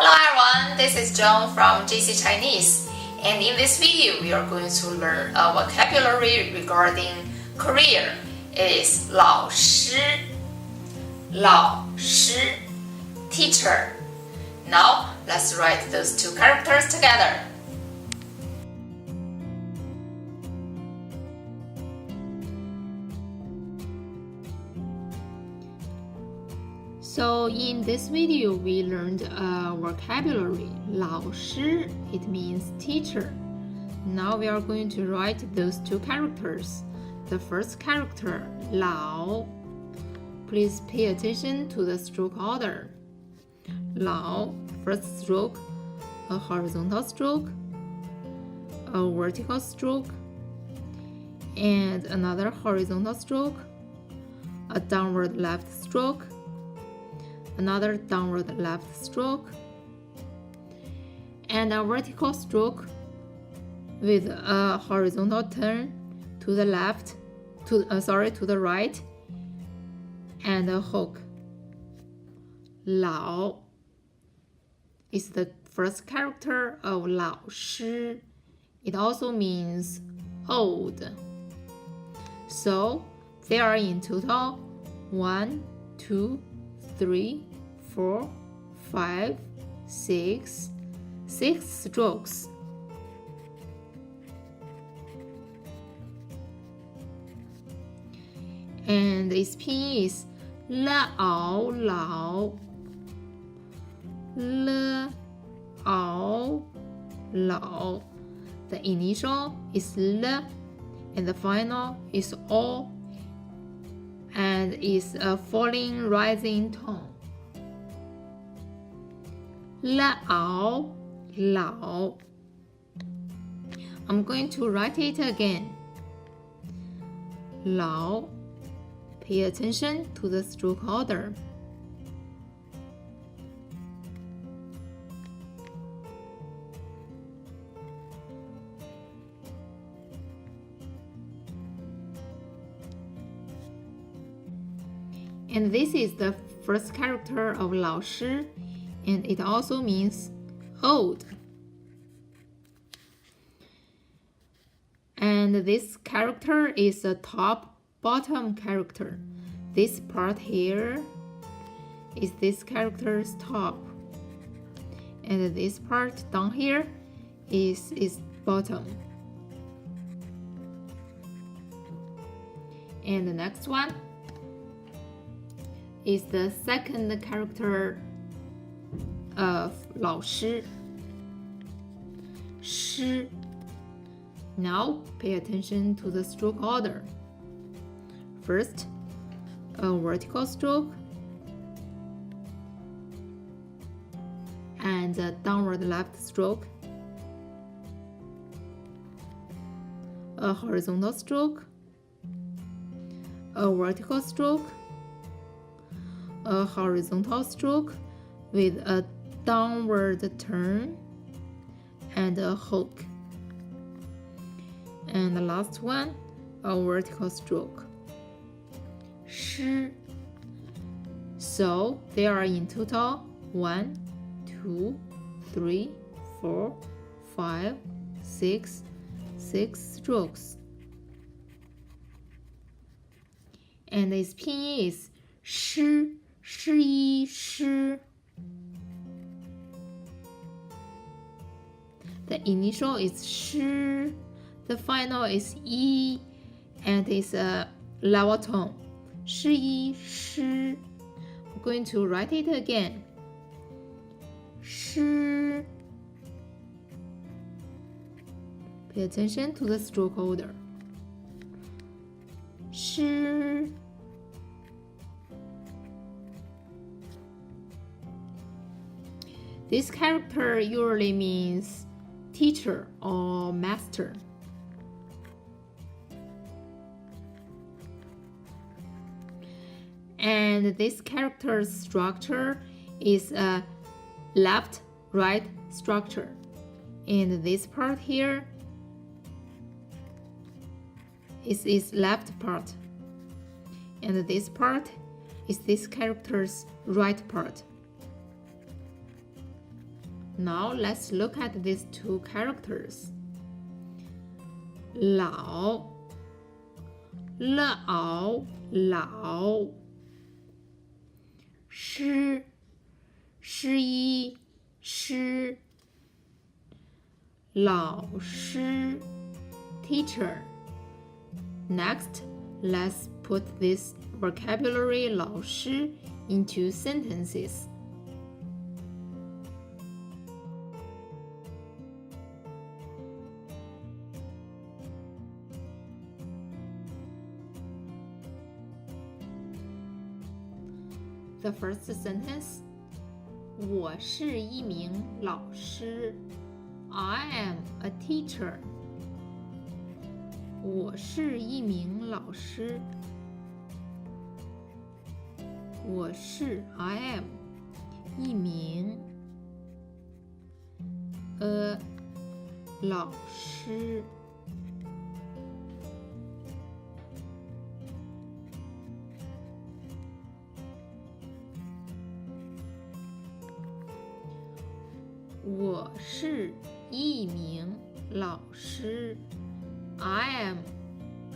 Hello everyone, this is John from JC Chinese, and in this video we are going to learn a vocabulary regarding career. It is 老师 teacher. Now let's write those two characters together. So in this video, we learned a vocabulary. 老师, it means teacher. Now we are going to write those two characters. The first character, 老. Please pay attention to the stroke order. 老, first stroke, a horizontal stroke, a vertical stroke, and another horizontal stroke, a downward left stroke, another downward left stroke, and a vertical stroke with a horizontal turn to the left, to the right, and a hook. 老 is the first character of 老师. It also means old. So there are in total 1, 2, 3, 4, 5, 6 strokes. And its pinyin is 老 老. The initial is L and the final is O, and is a falling rising tone. 老 I'm going to write it again. 老. Pay attention to the stroke order. And this is the first character of 老师, and it also means old. And this character is a top-bottom character. This part here is this character's top, and this part down here is its bottom. And the next one is the second character of 老师 师. Now pay attention to the stroke order. First, a vertical stroke and a downward left stroke, a horizontal stroke, a vertical stroke, a horizontal stroke with a downward turn, and a hook. And the last one, a vertical stroke. 师. So there are in total 1, 2, 3, 4, 5, 6 strokes. And its pinyin is 诗 诗. The initial is 诗, the final is 一, and it's a level tone. 诗一诗. I'm going to write it again. 诗. Pay attention to the stroke order. 诗. This character usually means teacher or master. And this character's structure is a left-right structure. And this part here is its left part. And this part is this character's right part. Now let's look at these two characters. 老 老 老 师 师一 师 老师 teacher. Next, let's put this vocabulary 老师 into sentences. The first sentence, 我是一名老师 I am a teacher. 我是一名老师我是 I am 一名老师我是一名老师 I am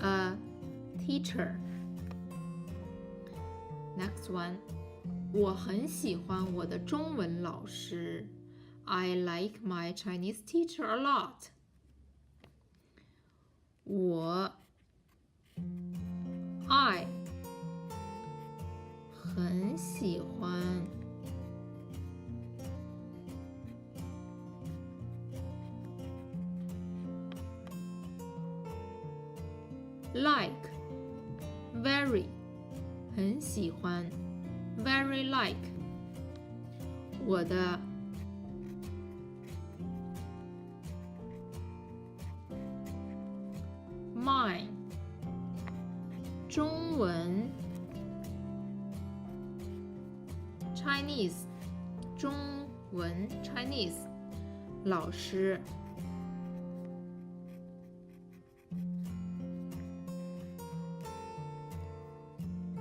a teacher. Next one. 我很喜欢我的中文老师 I like my Chinese teacher a lot. I 很喜欢like very 很喜欢 very like 我的my 中文 Chinese 中文 Chinese 老师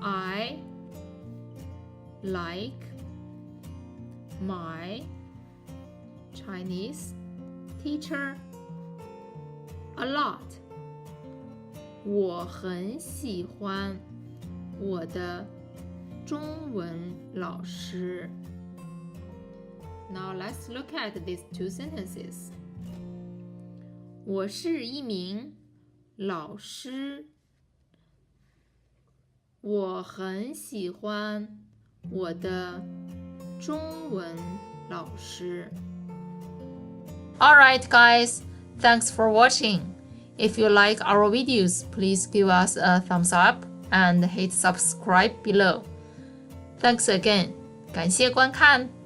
I like my Chinese teacher a lot. 我很喜欢我的中文老师。Now let's look at these two sentences. 我是一名老师。我很喜欢我的中文老师。Alright guys, thanks for watching. If you like our videos, please give us a thumbs up and hit subscribe below. Thanks again. 感谢观看。